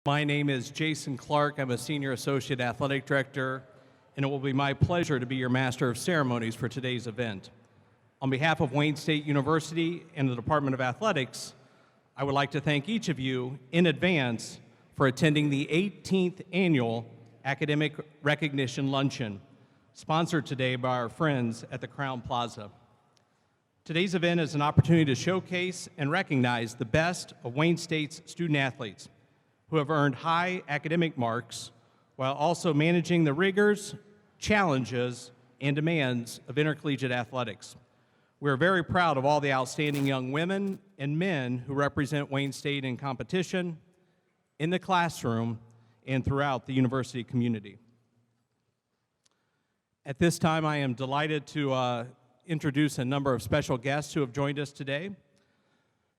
My name is Jason Clark. I'm a Senior Associate Athletic Director, and it will be my pleasure to be your Master of Ceremonies for today's event. On behalf of Wayne State University and the Department of Athletics, I would like to thank each of you in advance for attending the 18th Annual Academic Recognition Luncheon, sponsored today by our friends at the Crowne Plaza. Today's event is an opportunity to showcase and recognize the best of Wayne State's student athletes who have earned high academic marks while also managing the rigors, challenges, and demands of intercollegiate athletics. We are very proud of all the outstanding young women and men who represent Wayne State in competition, in the classroom, and throughout the university community. At this time, I am delighted to introduce a number of special guests who have joined us today.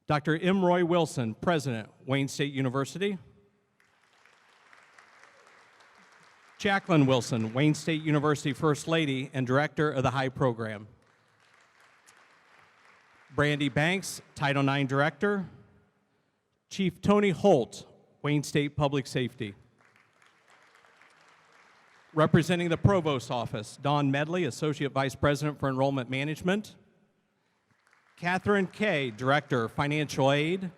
Dr. M. Roy Wilson, President, Wayne State University. Jacqueline Wilson, Wayne State University First Lady and Director of the High Program. Brandy Banks, Title IX Director. Chief Tony Holt, Wayne State Public Safety. Representing the Provost's Office, Dawn Medley, Associate Vice President for Enrollment Management. Catherine Kay, Director of Financial Aid.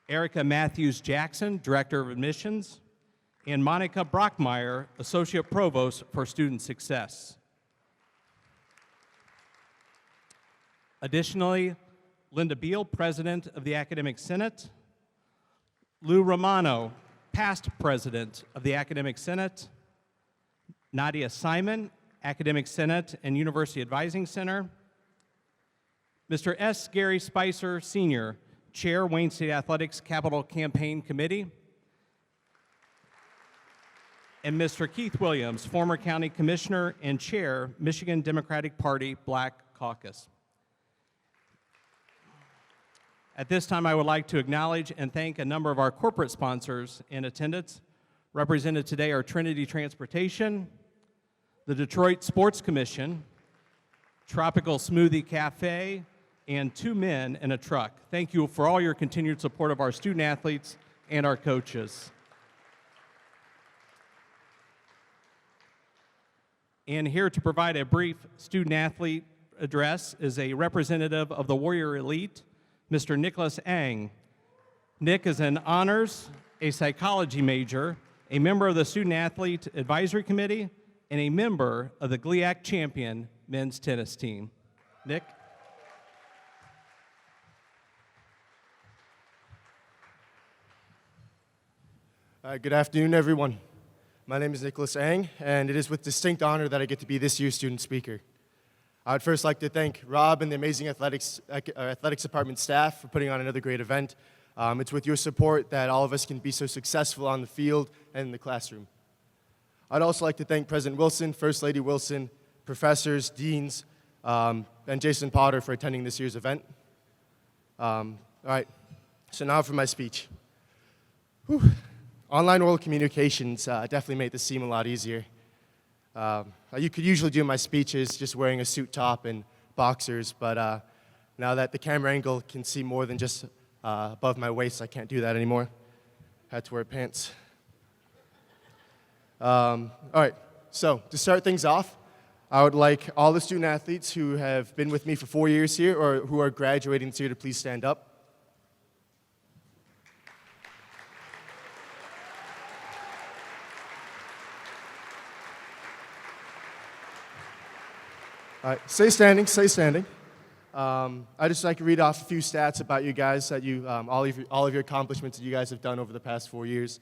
Erica Matthews-Jackson, Director of Admissions. And Monica Brockmeyer, Associate Provost for Student Success. Additionally, Linda Beal, President of the Academic Senate. Lou Romano, past President of the Academic Senate. Nadia Simon, Academic Senate and University Advising Center. Mr. S. Gary Spicer, Sr., Chair, Wayne State Athletics Capital Campaign Committee. And Mr. Keith Williams, former County Commissioner and Chair, Michigan Democratic Party Black Caucus. At this time, I would like to acknowledge and thank a number of our corporate sponsors in attendance. Represented today are Trinity Transportation, the Detroit Sports Commission, Tropical Smoothie Cafe, and 2 men in a truck. Thank you for all your continued support of our student athletes and our coaches. And here to provide a brief student athlete address is a representative of the Warrior Elite, Mr. Nicholas Ang. Nick is an honors, a psychology major, a member of the Student Athlete Advisory Committee, and a member of the GLIAC champion men's tennis team. Nick? Good afternoon, everyone. My name is Nicholas Ang, and it is with distinct honor that I get to be this year's student speaker. I would first like to thank Rob and the amazing athletics department staff for putting on another great event. It's with your support that all of us can be so successful on the field and in the classroom. I'd also like to thank President Wilson, First Lady Wilson, professors, deans, and Jason Potter for attending this year's event. All right, so now for my speech. Whew. Online world communications definitely made this seem a lot easier. You could usually do my speeches just wearing a suit top and boxers, but now that the camera angle can see more than just above my waist, I can't do that anymore. Had to wear pants. All right, so to start things off, I would like all the student athletes who have been with me for 4 years here or who are graduating this year to please stand up. All right, stay standing, stay standing. I'd just like to read off a few stats about you guys, that all of your accomplishments that you guys have done over the past 4 years.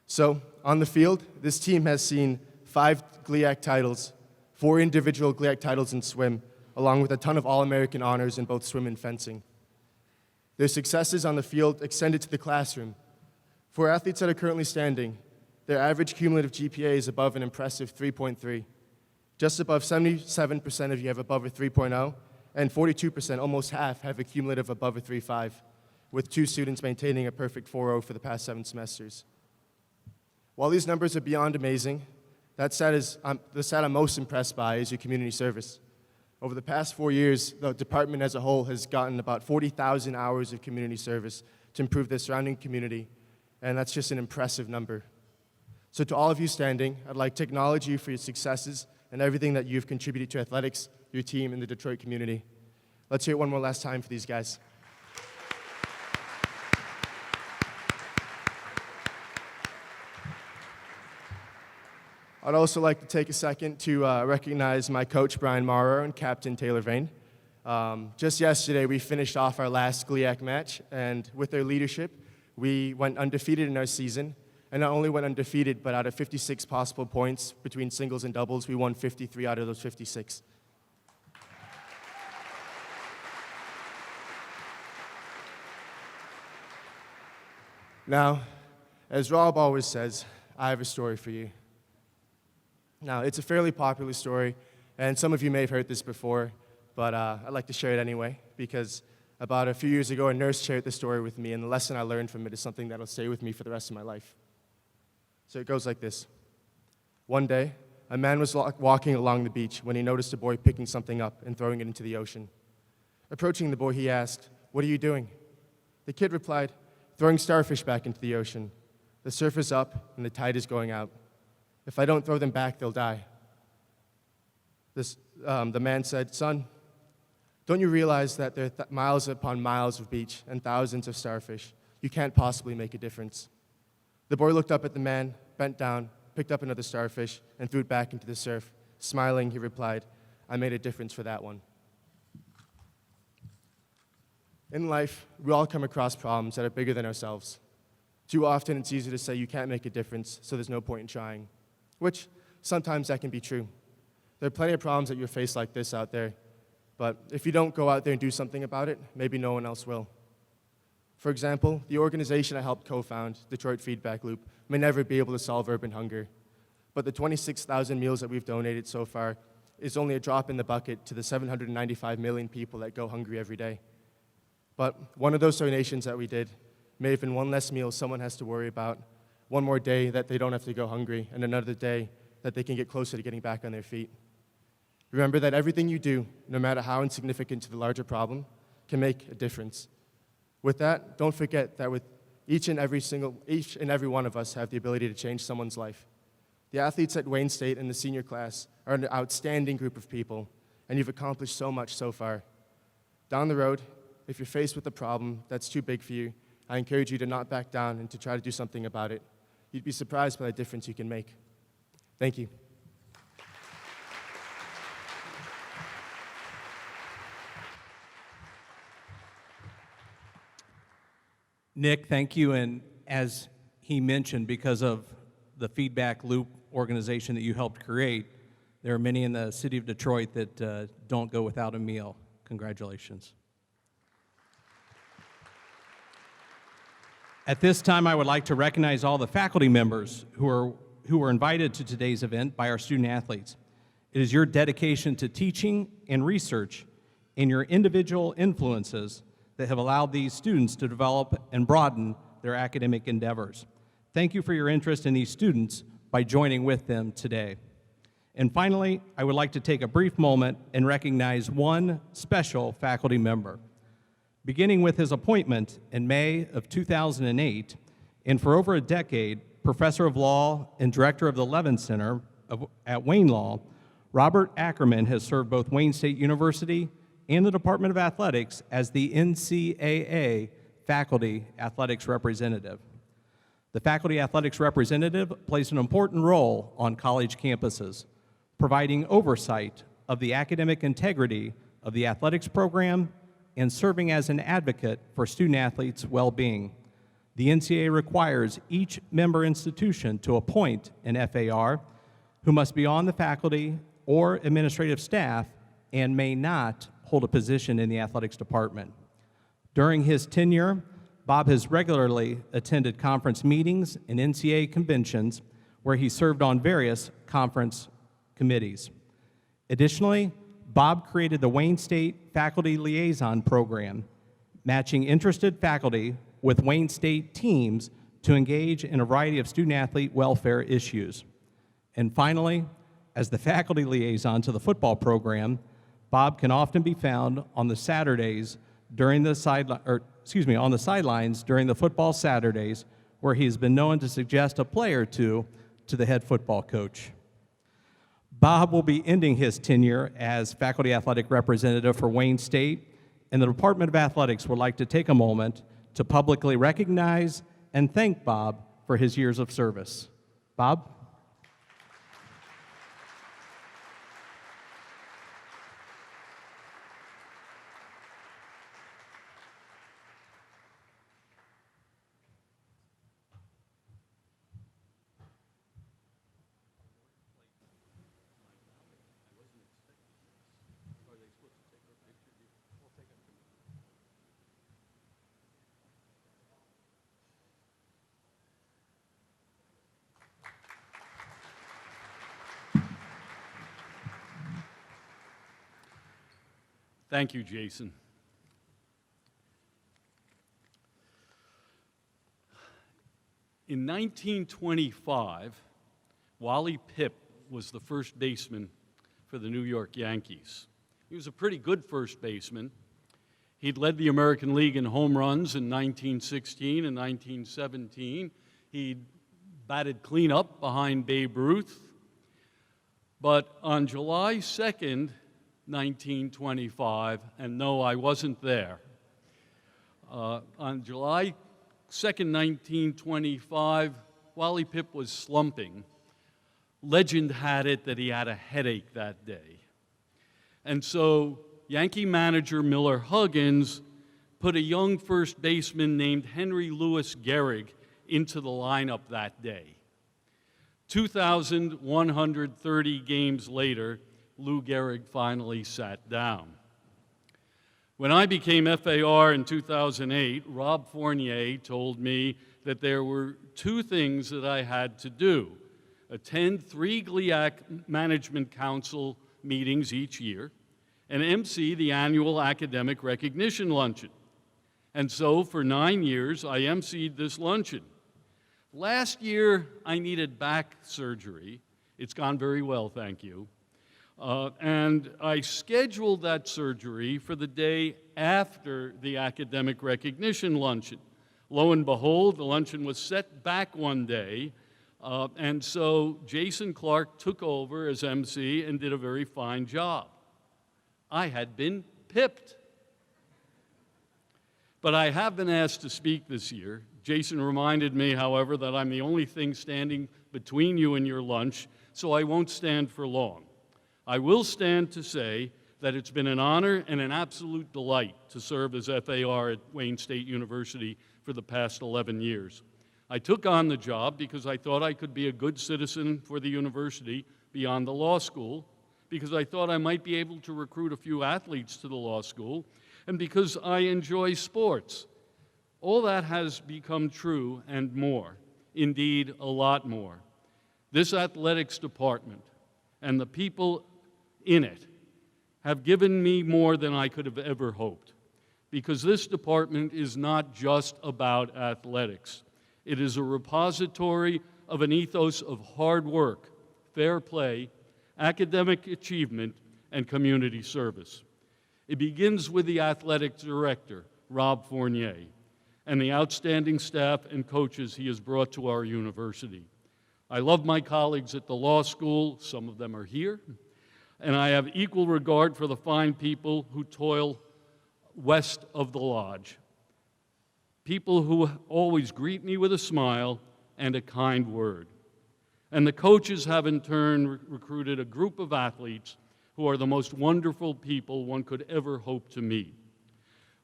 So, on the field, this team has seen 5 GLIAC titles, 4 individual GLIAC titles in swim, along with a ton of All-American honors in both swim and fencing. Their successes on the field extended to the classroom. For athletes that are currently standing, their average cumulative GPA is above an impressive 3.3. Just above 77% of you have above a 3.0, and 42%, almost half, have a cumulative above a 3.5, with 2 students maintaining a perfect 4.0 for the past 7 semesters. While these numbers are beyond amazing, the stat I'm most impressed by is your community service. Over the past 4 years, the department as a whole has gotten about 40,000 hours of community service to improve the surrounding community and that's just an impressive number. So to all of you standing, I'd like to acknowledge you for your successes and everything that you've contributed to athletics, your team, and the Detroit community. Let's hear it one more last time for these guys. I'd also like to take a second to recognize my coach, Brian Morrow, and captain, Taylor Vane. Just yesterday, we finished off our last GLIAC match, and with their leadership, we went undefeated in our season, and not only went undefeated, but out of 56 possible points between singles and doubles, we won 53 out of those 56. Now, as Rob always says, I have a story for you. Now, it's a fairly popular story, and some of you may have heard this before, but I'd like to share it anyway, because about a few years ago, a nurse shared the story with me, and the lesson I learned from it is something that'll stay with me for the rest of my life. So it goes like this. One day, a man was walking along the beach when he noticed a boy picking something up and throwing it into the ocean. Approaching the boy, he asked, "What are you doing?" The kid replied, "Throwing starfish back into the ocean. The surf is up, and the tide is going out. If I don't throw them back, they'll die." The man said, "Son, don't you realize that there are miles upon miles of beach and thousands of starfish? You can't possibly make a difference." The boy looked up at the man, bent down, picked up another starfish, and threw it back into the surf. Smiling, he replied, "I made a difference for that one." In life, we all come across problems that are bigger than ourselves. Too often, it's easy to say you can't make a difference, so there's no point in trying, which sometimes that can be true. There are plenty of problems that you face like this out there, but if you don't go out there and do something about it, maybe no one else will. For example, the organization I helped co-found, Detroit Feedback Loop, may never be able to solve urban hunger, but the 26,000 meals that we've donated so far is only a drop in the bucket to the 795 million people that go hungry every day. But one of those donations that we did may have been one less meal someone has to worry about, one more day that they don't have to go hungry, and another day that they can get closer to getting back on their feet. Remember that everything you do, no matter how insignificant to the larger problem, can make a difference. With that, don't forget that with each and every one of us have the ability to change someone's life. The athletes at Wayne State and the senior class are an outstanding group of people, and you've accomplished so much so far. Down the road, if you're faced with a problem that's too big for you, I encourage you to not back down and to try to do something about it. You'd be surprised by the difference you can make. Thank you. Nick, thank you. And as he mentioned, because of the Feedback Loop organization that you helped create, there are many in the city of Detroit that don't go without a meal. Congratulations. At this time, I would like to recognize all the faculty members who were invited to today's event by our student athletes. It is your dedication to teaching and research and your individual influences that have allowed these students to develop and broaden their academic endeavors. Thank you for your interest in these students by joining with them today. And finally, I would like to take a brief moment and recognize one special faculty member. Beginning with his appointment in May of 2008, and for over a decade, Professor of Law and Director of the Levin Center at Wayne Law, Robert Ackerman has served both Wayne State University and the Department of Athletics as the NCAA Faculty Athletics Representative. The Faculty Athletics Representative plays an important role on college campuses, providing oversight of the academic integrity of the athletics program and serving as an advocate for student-athletes' well-being. The NCAA requires each member institution to appoint an FAR who must be on the faculty or administrative staff and may not hold a position in the athletics department. During his tenure, Bob has regularly attended conference meetings and NCAA conventions where he served on various conference committees. Additionally, Bob created the Wayne State Faculty Liaison Program, matching interested faculty with Wayne State teams to engage in a variety of student-athlete welfare issues. And finally, as the faculty liaison to the football program, Bob can often be found on the sidelines during the football Saturdays where he has been known to suggest a play or two to the head football coach. Bob will be ending his tenure as faculty athletic representative for Wayne State, and the Department of Athletics would like to take a moment to publicly recognize and thank Bob for his years of service. Bob? Thank you, Jason. In 1925, Wally Pipp was the first baseman for the New York Yankees. He was a pretty good first baseman. He'd led the American League in home runs in 1916 and 1917. He'd batted cleanup behind Babe Ruth. But on July 2nd, 1925, and no, I wasn't there. On July 2nd, 1925, Wally Pipp was slumping. Legend had it that he had a headache that day. And so Yankee manager Miller Huggins put a young first baseman named Henry Louis Gehrig into the lineup that day. 2,130 games later, Lou Gehrig finally sat down. When I became FAR in 2008, Rob Fournier told me that there were two things that I had to do: attend 3 GLIAC Management Council meetings each year, and MC the annual Academic Recognition Luncheon. And so for 9 years, I emceed this luncheon. Last year, I needed back surgery. It's gone very well, thank you. And I scheduled that surgery for the day after the Academic Recognition Luncheon. Lo and behold, the luncheon was set back one day, and so Jason Clark took over as MC and did a very fine job. I had been pipped. But I have been asked to speak this year. Jason reminded me, however, that I'm the only thing standing between you and your lunch, so I won't stand for long. I will stand to say that it's been an honor and an absolute delight to serve as FAR at Wayne State University for the past 11 years. I took on the job because I thought I could be a good citizen for the university beyond the law school, because I thought I might be able to recruit a few athletes to the law school, and because I enjoy sports. All that has become true and more, indeed a lot more. This athletics department and the people in it have given me more than I could have ever hoped, because this department is not just about athletics. It is a repository of an ethos of hard work, fair play, academic achievement, and community service. It begins with the athletic director, Rob Fournier, and the outstanding staff and coaches he has brought to our university. I love my colleagues at the law school, some of them are here, and I have equal regard for the fine people who toil west of the lodge. People who always greet me with a smile and a kind word. And the coaches have in turn recruited a group of athletes who are the most wonderful people one could ever hope to meet.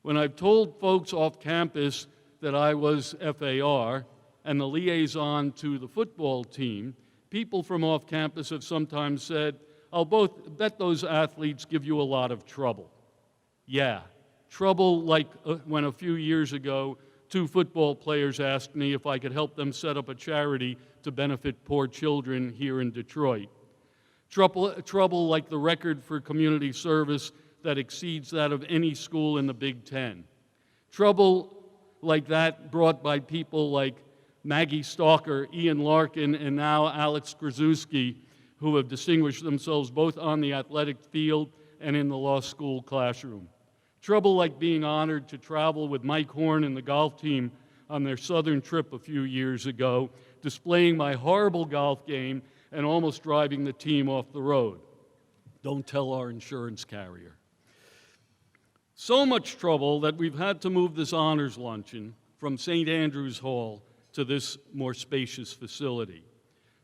When I've told folks off campus that I was FAR and the liaison to the football team, people from off campus have sometimes said, I'll bet those athletes give you a lot of trouble. Yeah, trouble like when a few years ago, 2 football players asked me if I could help them set up a charity to benefit poor children here in Detroit. Trouble like the record for community service that exceeds that of any school in the Big Ten. Trouble like that brought by people like Maggie Stalker, Ian Larkin, and now Alex Krasuski, who have distinguished themselves both on the athletic field and in the law school classroom. Trouble like being honored to travel with Mike Horn and the golf team on their southern trip a few years ago, displaying my horrible golf game and almost driving the team off the road. Don't tell our insurance carrier. So much trouble that we've had to move this honors luncheon from St. Andrew's Hall to this more spacious facility.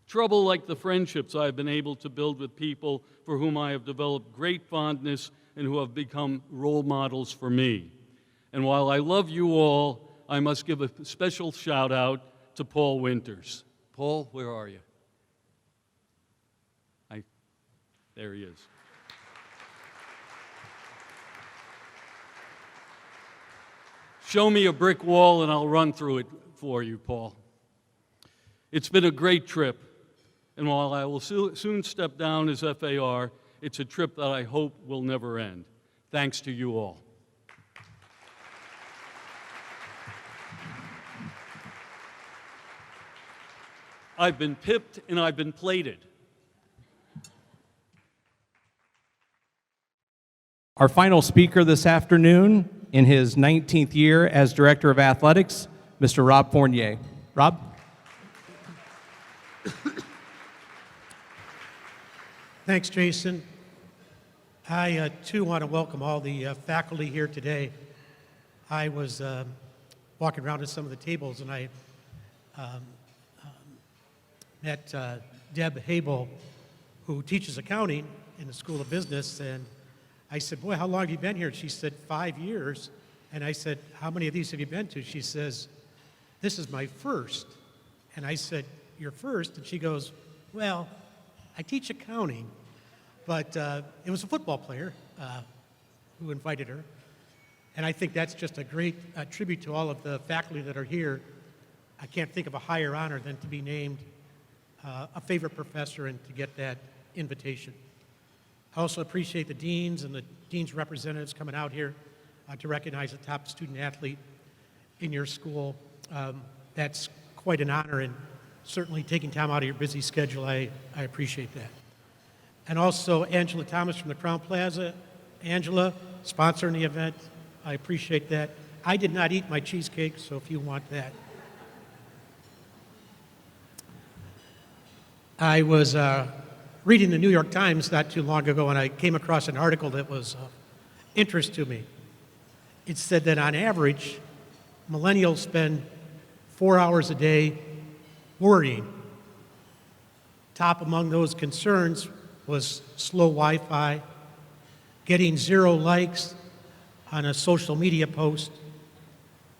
Trouble like the friendships I've been able to build with people for whom I have developed great fondness and who have become role models for me. And while I love you all, I must give a special shout out to Paul Winters. Paul, where are you? There he is. Show me a brick wall and I'll run through it for you, Paul. It's been a great trip, and while I will soon step down as FAR, it's a trip that I hope will never end. Thanks to you all. I've been pipped and I've been plated. Our final speaker this afternoon, in his 19th year as Director of Athletics, Mr. Rob Fournier. Rob? Thanks, Jason. I, too, want to welcome all the faculty here today. I was walking around at some of the tables, and I met Deb Habel, who teaches accounting in the School of Business, and I said, boy, how long have you been here? She said, 5 years. And I said, how many of these have you been to? She says, this is my first. And I said, your first? And she goes, well, I teach accounting, but it was a football player who invited her. And I think that's just a great tribute to all of the faculty that are here. I can't think of a higher honor than to be named a favorite professor and to get that invitation. I also appreciate the deans and the dean's representatives coming out here to recognize a top student athlete in your school. That's quite an honor, and certainly taking time out of your busy schedule, I appreciate that. And also Angela Thomas from the Crown Plaza. Angela, sponsoring the event, I appreciate that. I did not eat my cheesecake, so if you want that. I was reading the New York Times not too long ago, and I came across an article that was of interest to me. It said that on average, millennials spend 4 hours a day worrying. Top among those concerns was slow Wi-Fi, getting 0 likes on a social media post,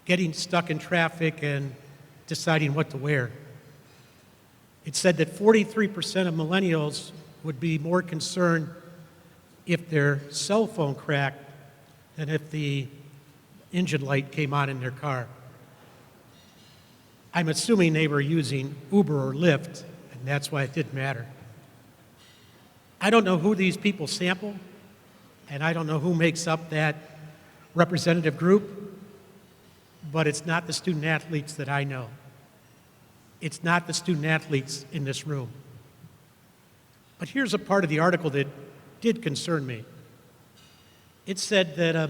getting stuck in traffic, and deciding what to wear. It said that 43% of millennials would be more concerned if their cell phone cracked than if the engine light came on in their car. I'm assuming they were using Uber or Lyft, and that's why it didn't matter. I don't know who these people sample, and I don't know who makes up that representative group, but it's not the student athletes that I know. It's not the student athletes in this room. But here's a part of the article that did concern me. It said that a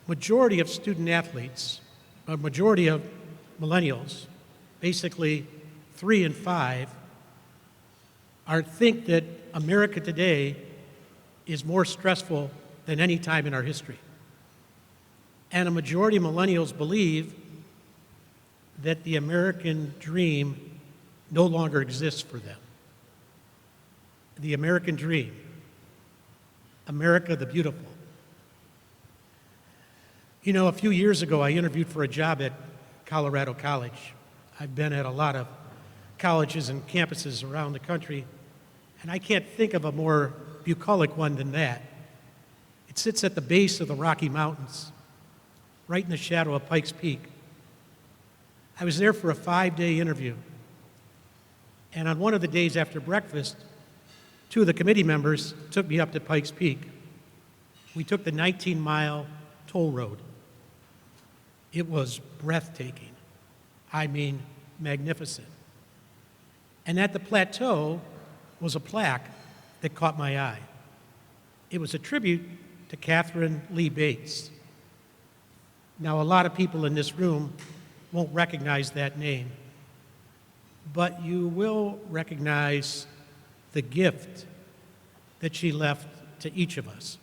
majority of student athletes, a majority of millennials, basically 3 in 5, think that America today is more stressful than any time in our history. And a majority of millennials believe that the American dream no longer exists for them. The American dream, America the beautiful. You know, a few years ago, I interviewed for a job at Colorado College. I've been at a lot of colleges and campuses around the country, and I can't think of a more bucolic one than that. It sits at the base of the Rocky Mountains, right in the shadow of Pikes Peak. I was there for a 5-day interview, and on one of the days after breakfast, 2 of the committee members took me up to Pikes Peak. We took the 19-mile toll road. It was breathtaking. I mean, magnificent. And at the plateau was a plaque that caught my eye. It was a tribute to Catherine Lee Bates. Now, a lot of people in this room won't recognize that name, but you will recognize the gift that she left to each of us.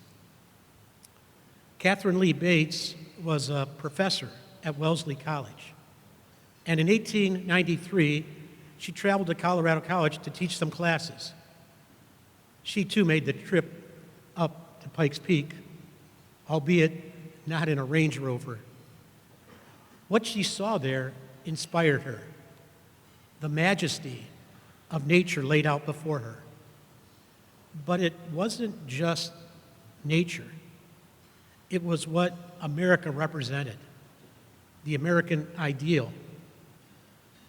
Catherine Lee Bates was a professor at Wellesley College, and in 1893, she traveled to Colorado College to teach some classes. She too made the trip up to Pikes Peak, albeit not in a Range Rover. What she saw there inspired her, the majesty of nature laid out before her. But it wasn't just nature. It was what America represented, the American ideal,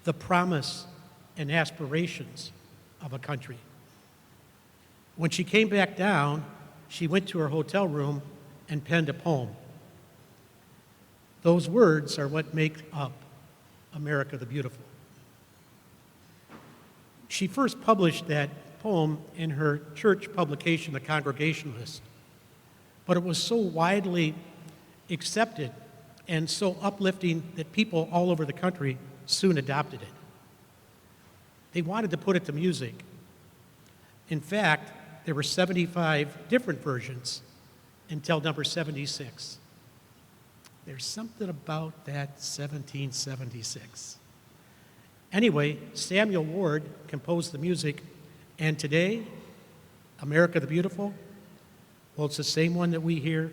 the promise and aspirations of a country. When she came back down, she went to her hotel room and penned a poem. Those words are what make up America the Beautiful. She first published that poem in her church publication, The Congregationalist, but it was so widely accepted and so uplifting that people all over the country soon adopted it. They wanted to put it to music. In fact, there were 75 different versions until number 76. There's something about that 1776. Anyway, Samuel Ward composed the music, and today, America the Beautiful, well, it's the same one that we hear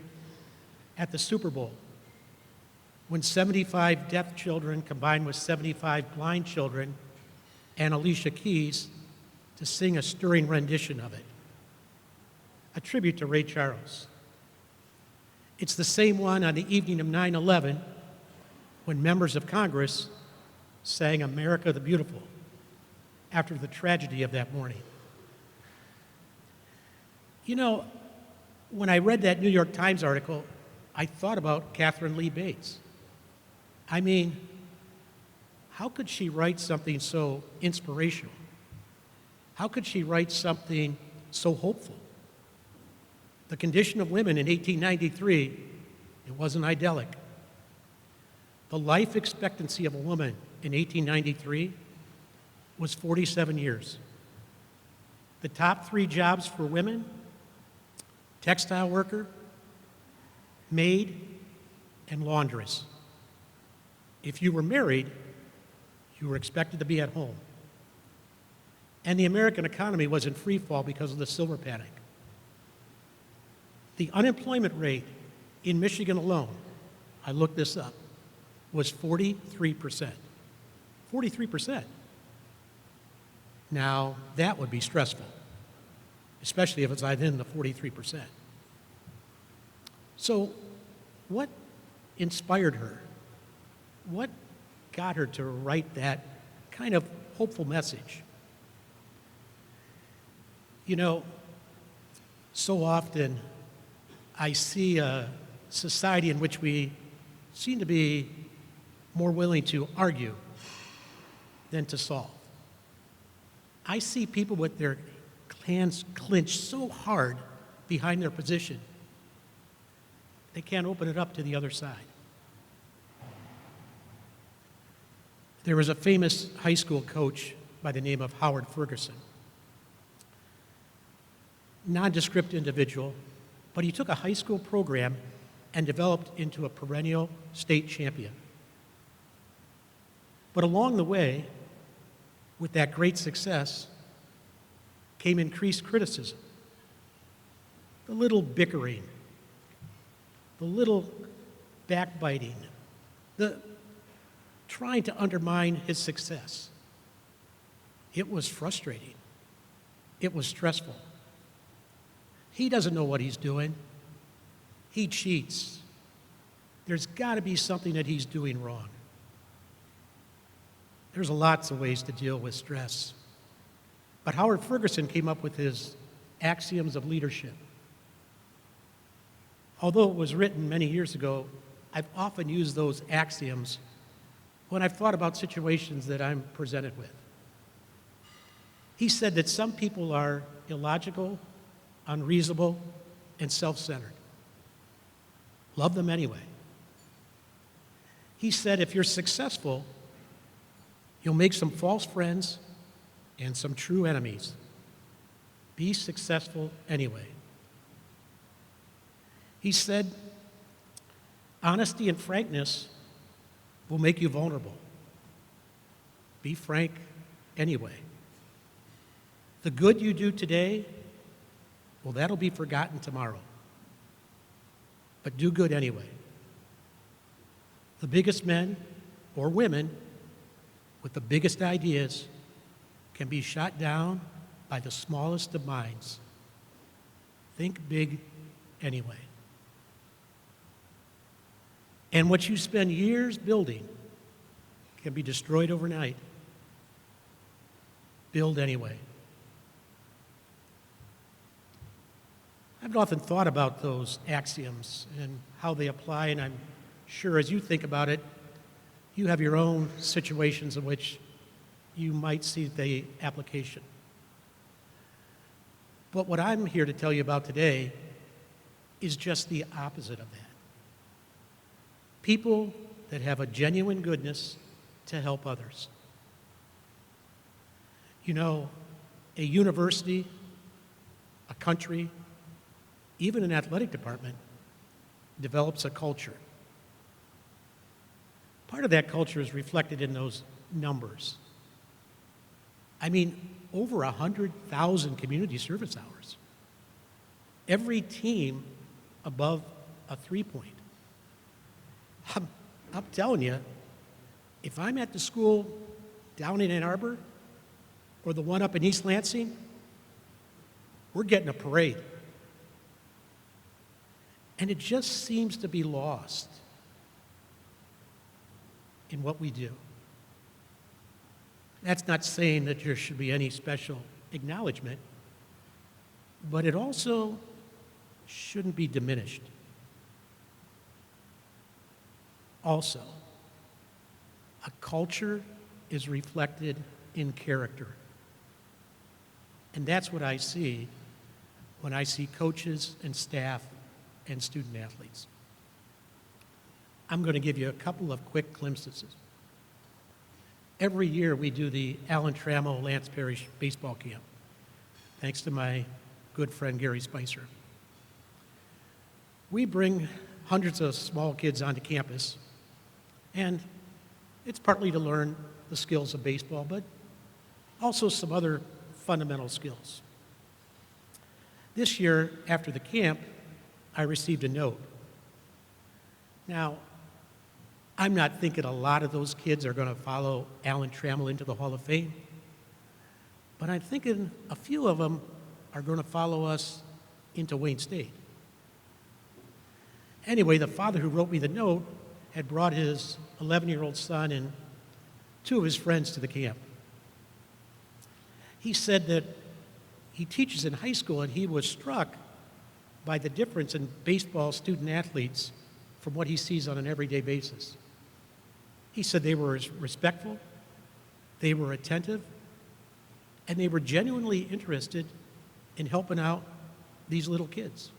at the Super Bowl, when 75 deaf children combined with 75 blind children and Alicia Keys to sing a stirring rendition of it, a tribute to Ray Charles. It's the same one on the evening of 9/11 when members of Congress sang America the Beautiful after the tragedy of that morning. You know, when I read that New York Times article, I thought about Catherine Lee Bates. I mean, how could she write something so inspirational? How could she write something so hopeful? The condition of women in 1893, it wasn't idyllic. The life expectancy of a woman in 1893 was 47 years. The top 3 jobs for women: textile worker, maid, and laundress. If you were married, you were expected to be at home. And the American economy was in free fall because of the silver panic. The unemployment rate in Michigan alone, I looked this up, was 43%. 43%. Now, that would be stressful, especially if it's within the 43%. So, what inspired her? What got her to write that kind of hopeful message? You know, so often I see a society in which we seem to be more willing to argue than to solve. I see people with their hands clenched so hard behind their position, they can't open it up to the other side. There was a famous high school coach by the name of Howard Ferguson. Nondescript individual, but he took a high school program and developed into a perennial state champion. But along the way, with that great success, came increased criticism. The little bickering, the little backbiting, the trying to undermine his success. It was frustrating. It was stressful. He doesn't know what he's doing. He cheats. There's got to be something that he's doing wrong. There's lots of ways to deal with stress. But Howard Ferguson came up with his axioms of leadership. Although it was written many years ago, I've often used those axioms when I've thought about situations that I'm presented with. He said that some people are illogical, unreasonable, and self-centered. Love them anyway. He said, if you're successful, you'll make some false friends and some true enemies. Be successful anyway. He said, honesty and frankness will make you vulnerable. Be frank anyway. The good you do today, well, that'll be forgotten tomorrow. But do good anyway. The biggest men or women with the biggest ideas can be shot down by the smallest of minds. Think big anyway. And what you spend years building can be destroyed overnight. Build anyway. I've often thought about those axioms and how they apply, and I'm sure as you think about it, you have your own situations in which you might see the application. But what I'm here to tell you about today is just the opposite of that. People that have a genuine goodness to help others. You know, a university, a country, even an athletic department develops a culture. Part of that culture is reflected in those numbers. I mean, over 100,000 community service hours. Every team above a 3-point. I'm telling you, if I'm at the school down in Ann Arbor or the one up in East Lansing, we're getting a parade. And it just seems to be lost in what we do. That's not saying that there should be any special acknowledgement, but it also shouldn't be diminished. Also, a culture is reflected in character. And that's what I see when I see coaches and staff and student athletes. I'm going to give you a couple of quick glimpses. Every year we do the Alan Trammell Lance Parrish baseball camp, thanks to my good friend Gary Spicer. We bring hundreds of small kids onto campus, and it's partly to learn the skills of baseball, but also some other fundamental skills. This year, after the camp, I received a note. Now, I'm not thinking a lot of those kids are going to follow Alan Trammell into the Hall of Fame, but I'm thinking a few of them are going to follow us into Wayne State. Anyway, the father who wrote me the note had brought his 11-year-old son and 2 of his friends to the camp. He said that he teaches in high school and he was struck by the difference in baseball student athletes from what he sees on an everyday basis. He said they were respectful, they were attentive, and they were genuinely interested in helping out these little kids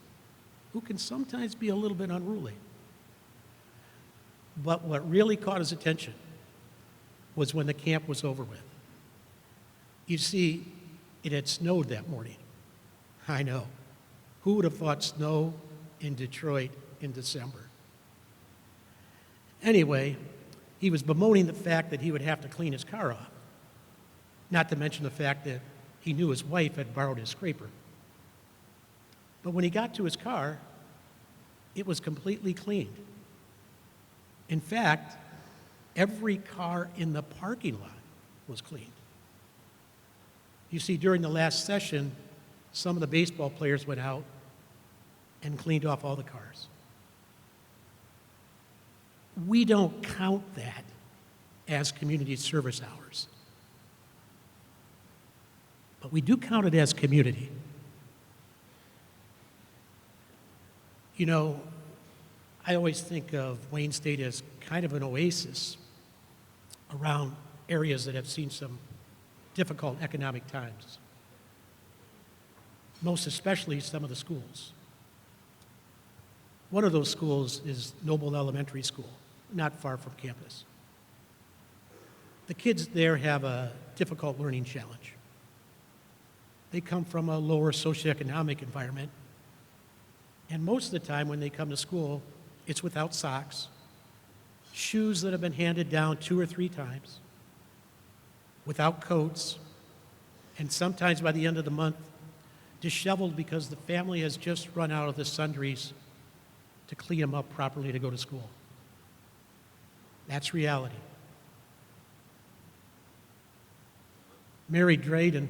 who can sometimes be a little bit unruly. But what really caught his attention was when the camp was over with. You see, it had snowed that morning. I know. Who would have thought snow in Detroit in December? Anyway, he was bemoaning the fact that he would have to clean his car off, not to mention the fact that he knew his wife had borrowed his scraper. But when he got to his car, it was completely cleaned. In fact, every car in the parking lot was cleaned. You see, during the last session, some of the baseball players went out and cleaned off all the cars. We don't count that as community service hours. But we do count it as community. You know, I always think of Wayne State as kind of an oasis around areas that have seen some difficult economic times, most especially some of the schools. One of those schools is Noble Elementary School. not far from campus. The kids there have a difficult learning challenge. They come from a lower socioeconomic environment, and most of the time when they come to school, it's without socks, shoes that have been handed down 2 or 3 times, without coats, and sometimes by the end of the month, disheveled because the family has just run out of the sundries to clean them up properly to go to school. That's reality. Mary Drayden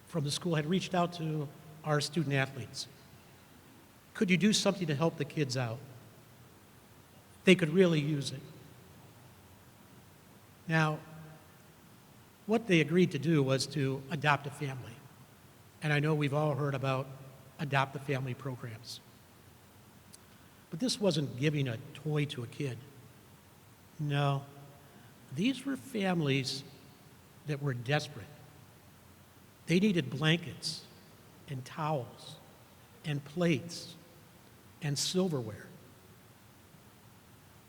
from the school had reached out to our student athletes. Could you do something to help the kids out? They could really use it. Now, what they agreed to do was to adopt a family. And I know we've all heard about adopt a family programs. But this wasn't giving a toy to a kid. No, these were families that were desperate. They needed blankets and towels and plates and silverware.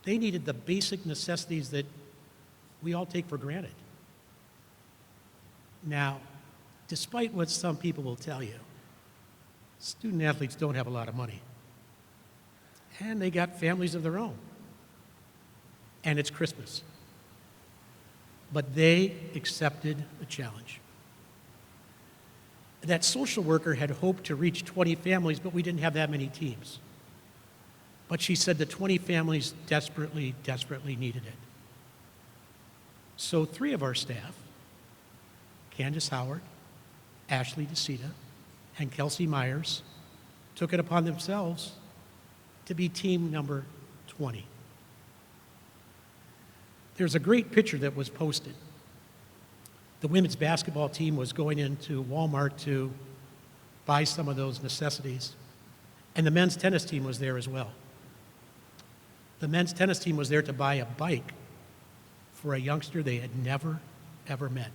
They needed the basic necessities that we all take for granted. Now, despite what some people will tell you, student athletes don't have a lot of money. And they got families of their own. And it's Christmas. But they accepted the challenge. That social worker had hoped to reach 20 families, but we didn't have that many teams. But she said the 20 families desperately, desperately needed it. So 3 of our staff, Candace Howard, Ashley DeCita, and Kelsey Myers, took it upon themselves to be team number 20. There's a great picture that was posted. The women's basketball team was going into Walmart to buy some of those necessities, and the men's tennis team was there as well. The men's tennis team was there to buy a bike for a youngster they had never, ever met.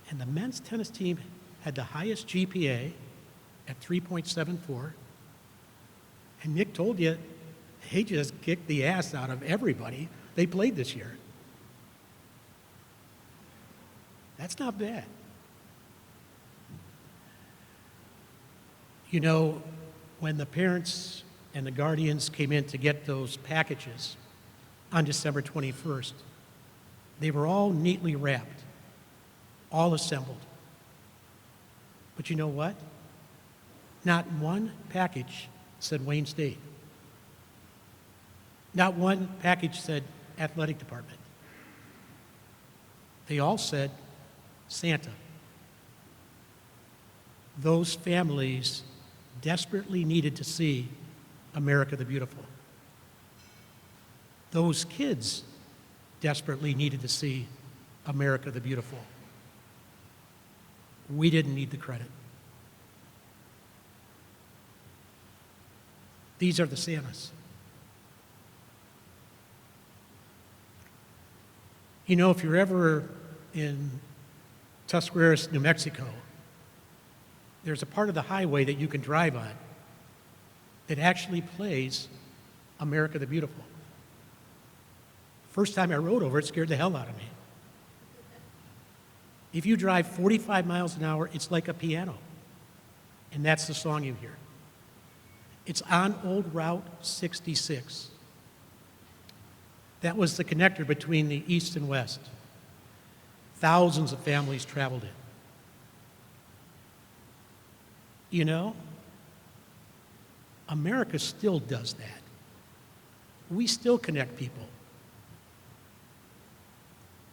And the men's tennis team had the highest GPA at 3.74, and Nick told you, they just kicked the ass out of everybody they played this year. That's not bad. You know, when the parents and the guardians came in to get those packages on December 21st, they were all neatly wrapped, all assembled. But you know what? Not one package said Wayne State. Not one package said athletic department. They all said Santa. Those families desperately needed to see America the Beautiful. Those kids desperately needed to see America the Beautiful. We didn't need the credit. These are the Santas. You know, if you're ever in Tuscarawas, New Mexico, there's a part of the highway that you can drive on that actually plays America the Beautiful. First time I rode over, it scared the hell out of me. If you drive 45 miles an hour, it's like a piano. And that's the song you hear. It's on Old Route 66. That was the connector between the East and West. Thousands of families traveled it. You know, America still does that. We still connect people,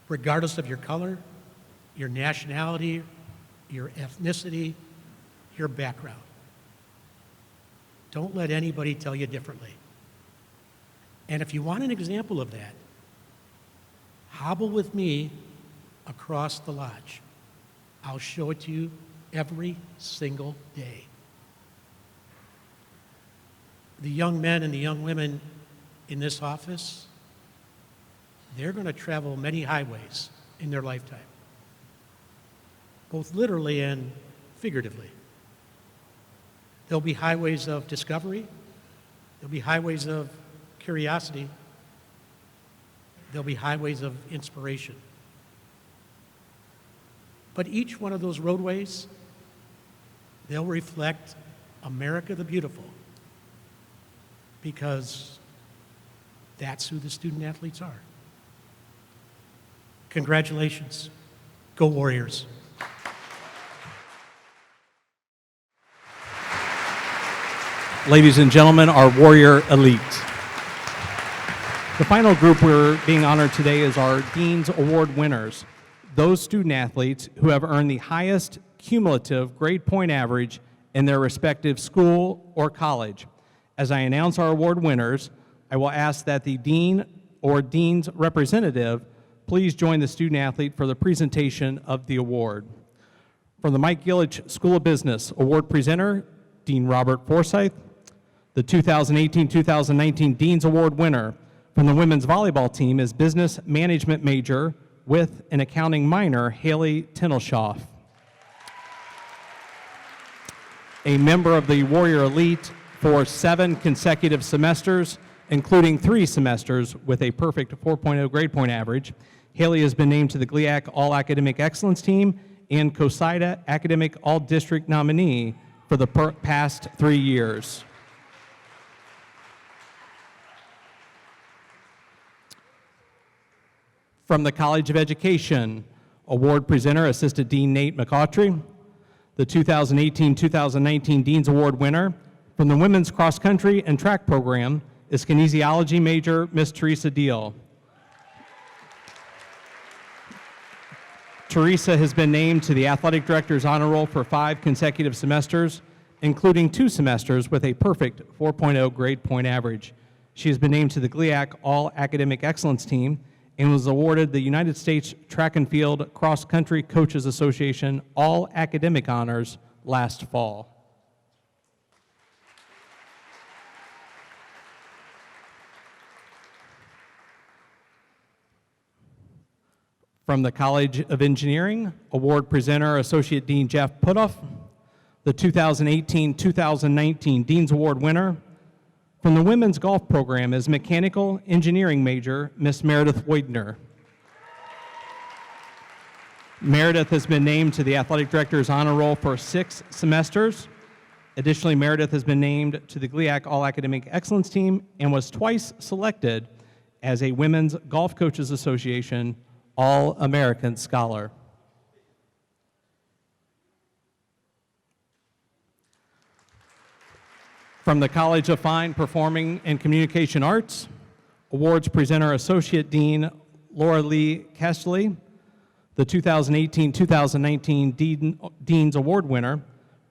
regardless of your color, your nationality, your ethnicity, your background. Don't let anybody tell you differently. And if you want an example of that, hobble with me across the lodge. I'll show it to you every single day. The young men and the young women in this office, they're going to travel many highways in their lifetime, both literally and figuratively. There'll be highways of discovery. There'll be highways of curiosity, there'll be highways of inspiration. But each one of those roadways, they'll reflect America the Beautiful, because that's who the student athletes are. Congratulations. Go Warriors. Ladies and gentlemen, our Warrior Elite. The final group we're being honored today is our Dean's Award winners, those student athletes who have earned the highest cumulative grade point average in their respective school or college. As I announce our award winners, I will ask that the Dean or Dean's representative please join the student athlete for the presentation of the award. From the Mike Gillich School of Business, award presenter, Dean Robert Forsyth. The 2018-2019 Dean's Award winner from the women's volleyball team is business management major with an accounting minor, Haley Tinelshoff. A member of the Warrior Elite for 7 consecutive semesters, including 3 semesters with a perfect 4.0 grade point average, Haley has been named to the GLIAC All-Academic Excellence Team and COSIDA Academic All-District nominee for the past 3 years. From the College of Education, award presenter, Assistant Dean Nate McAutry. The 2018-2019 Dean's Award winner from the Women's Cross Country and Track Program is kinesiology major, Miss Teresa Deal. Teresa has been named to the Athletic Director's Honor Roll for 5 consecutive semesters, including 2 semesters with a perfect 4.0 grade point average. She has been named to the GLIAC All-Academic Excellence Team and was awarded the United States Track and Field Cross Country Coaches Association All-Academic Honors last fall. From the College of Engineering, award presenter, Associate Dean Jeff Putoff. The 2018-2019 Dean's Award winner from the women's golf program is mechanical engineering major, Miss Meredith Weidner. Meredith has been named to the Athletic Director's Honor Roll for 6 semesters. Additionally, Meredith has been named to the GLIAC All-Academic Excellence Team and was twice selected as a Women's Golf Coaches Association All-American Scholar. From the College of Fine, Performing, and Communication Arts, awards presenter, Associate Dean Laura Lee Castley. The 2018-2019 Dean's Award winner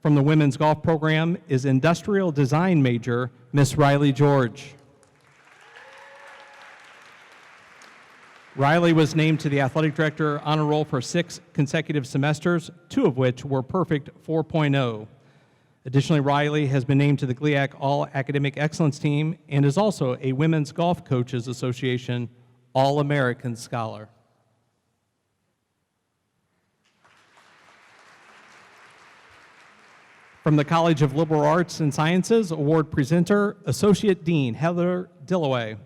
from the Women's Golf Program is Industrial Design major, Miss Riley George. Riley was named to the Athletic Director Honor Roll for 6 consecutive semesters, 2 of which were perfect 4.0. Additionally, Riley has been named to the GLIAC All-Academic Excellence Team and is also a Women's Golf Coaches Association All-American Scholar. From the College of Liberal Arts and Sciences, award presenter, Associate Dean Heather Dillaway.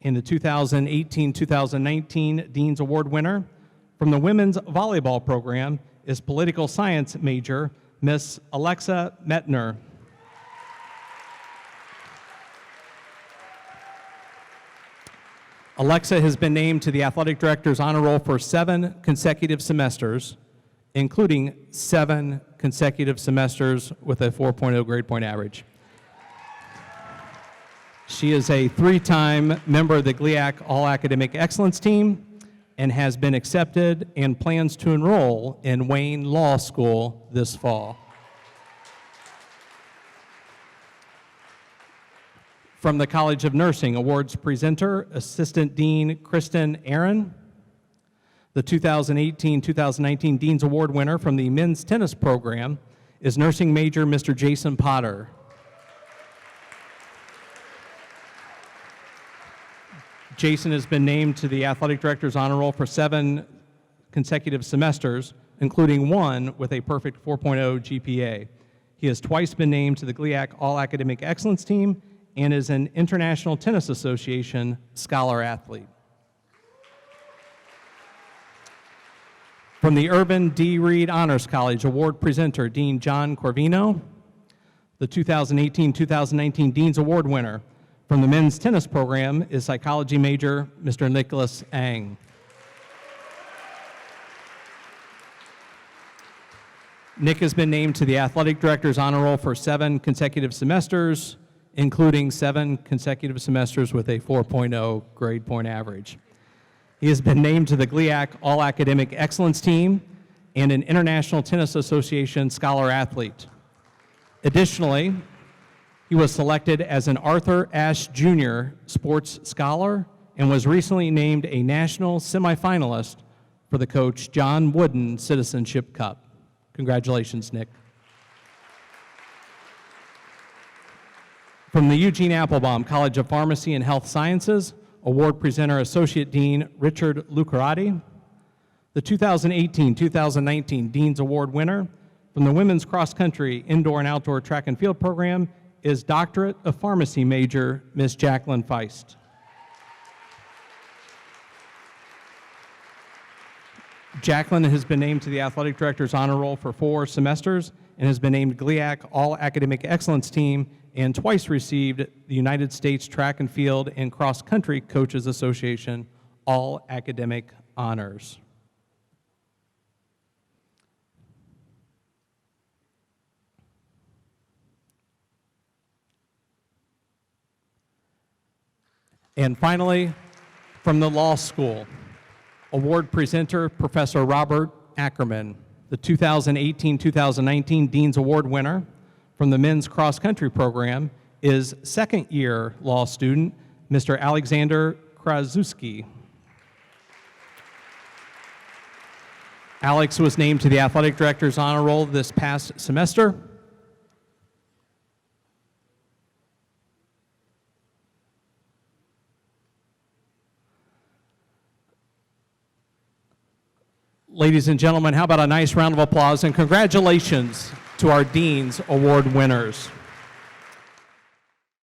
In the 2018-2019 Dean's Award winner from the Women's Volleyball Program is Political Science major, Miss Alexa Metner. Alexa has been named to the Athletic Director's Honor Roll for 7 consecutive semesters, including 7 consecutive semesters with a 4.0 grade point average. She is a 3-time member of the GLIAC All-Academic Excellence Team and has been accepted and plans to enroll in Wayne Law School this fall. From the College of Nursing, awards presenter, Assistant Dean Kristen Aaron. The 2018-2019 Dean's Award winner from the Men's Tennis Program is nursing major Mr. Jason Potter. Jason has been named to the Athletic Director's Honor Roll for 7 consecutive semesters, including 1 with a perfect 4.0 GPA. He has twice been named to the GLIAC All-Academic Excellence Team and is an International Tennis Association Scholar Athlete. From the Urban D. Reed Honors College, award presenter Dean John Corvino. The 2018-2019 Dean's Award winner from the men's tennis program is psychology major Mr. Nicholas Ang. Nick has been named to the athletic director's honor roll for 7 consecutive semesters, including 7 consecutive semesters with a 4.0 grade point average. He has been named to the GLIAC All-Academic Excellence Team and an International Tennis Association Scholar Athlete. Additionally, he was selected as an Arthur Ashe Jr. Sports Scholar and was recently named a national semifinalist for the Coach John Wooden Citizenship Cup. Congratulations, Nick. From the Eugene Applebaum College of Pharmacy and Health Sciences, award presenter Associate Dean Richard Lucarati. The 2018-2019 Dean's Award winner from the Women's Cross Country Indoor and Outdoor Track and Field Program is Doctorate of Pharmacy major Ms. Jacqueline Feist. Jacqueline has been named to the Athletic Director's Honor Roll for 4 semesters and has been named GLIAC All-Academic Excellence Team and twice received the United States Track and Field and Cross Country Coaches Association All-Academic Honors. And finally, from the law school, award presenter, Professor Robert Ackerman, the 2018-2019 Dean's Award winner from the men's cross-country program is second-year law student, Mr. Alexander Krasuski. Alex was named to the Athletic Director's Honor Roll this past semester. Ladies and gentlemen, how about a nice round of applause and congratulations to our Dean's Award winners.